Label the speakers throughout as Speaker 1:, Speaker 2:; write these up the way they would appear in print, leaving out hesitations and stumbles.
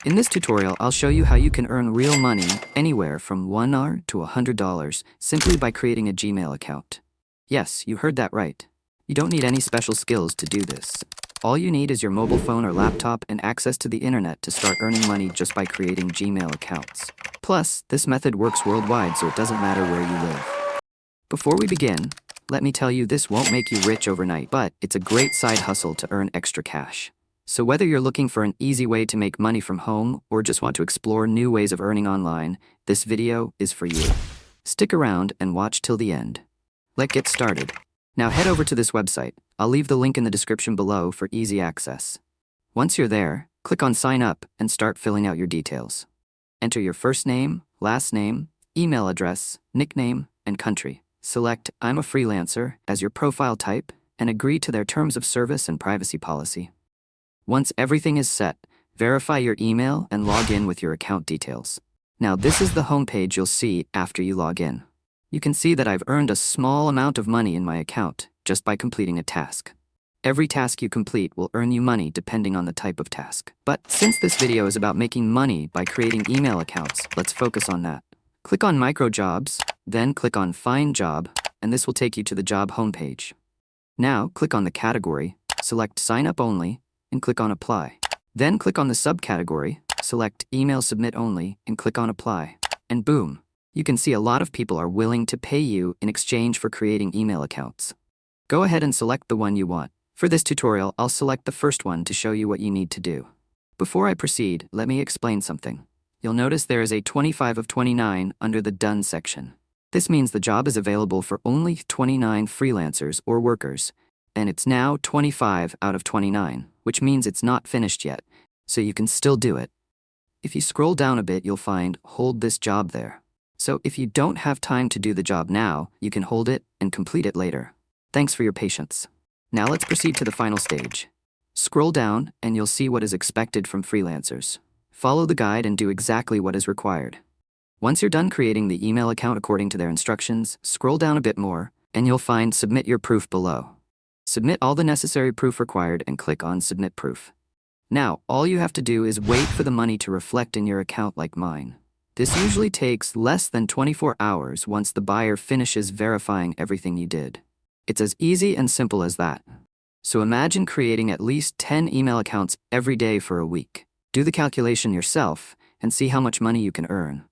Speaker 1: In this tutorial, I'll show you how you can earn real money anywhere from $1 to $100 simply by creating a Gmail account. Yes, you heard that right. You don't need any special skills to do this. All you need is your mobile phone or laptop and access to the internet to start earning money just by creating Gmail accounts. Plus, this method works worldwide, so it doesn't matter where you live. Before we begin, let me tell you this won't make you rich overnight, but it's a great side hustle to earn extra cash. So whether you're looking for an easy way to make money from home or just want to explore new ways of earning online, this video is for you. Stick around and watch till the end. Let's get started. Now head over to this website. I'll leave the link in the description below for easy access. Once you're there, click on Sign Up and start filling out your details. Enter your first name, last name, email address, nickname, and country. Select I'm a freelancer as your profile type and agree to their terms of service and privacy policy. Once everything is set, verify your email and log in with your account details. Now this is the homepage you'll see after you log in. You can see that I've earned a small amount of money in my account just by completing a task. Every task you complete will earn you money depending on the type of task. But since this video is about making money by creating email accounts, let's focus on that. Click on Micro Jobs, then click on Find Job, and this will take you to the job homepage. Now click on the category, select Sign Up Only, and click on Apply. Then click on the subcategory, select Email Submit Only, and click on Apply. And boom, you can see a lot of people are willing to pay you in exchange for creating email accounts. Go ahead and select the one you want. For this tutorial, I'll select the first one to show you what you need to do. Before I proceed, let me explain something. You'll notice there is a 25 of 29 under the Done section. This means the job is available for only 29 freelancers or workers, and it's now 25 out of 29, which means it's not finished yet, so you can still do it. If you scroll down a bit, you'll find Hold this job there. So if you don't have time to do the job now, you can hold it and complete it later. Thanks for your patience. Now let's proceed to the final stage. Scroll down and you'll see what is expected from freelancers. Follow the guide and do exactly what is required. Once you're done creating the email account according to their instructions, scroll down a bit more and you'll find Submit Your Proof below. Submit all the necessary proof required and click on Submit Proof. Now, all you have to do is wait for the money to reflect in your account like mine. This usually takes less than 24 hours once the buyer finishes verifying everything you did. It's as easy and simple as that. So imagine creating at least 10 email accounts every day for a week. Do the calculation yourself and see how much money you can earn.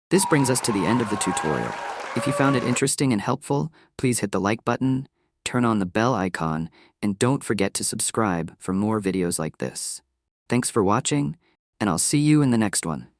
Speaker 1: This brings us to the end of the tutorial. If you found it interesting and helpful, please hit the like button, turn on the bell icon, and don't forget to subscribe for more videos like this. Thanks for watching, and I'll see you in the next one.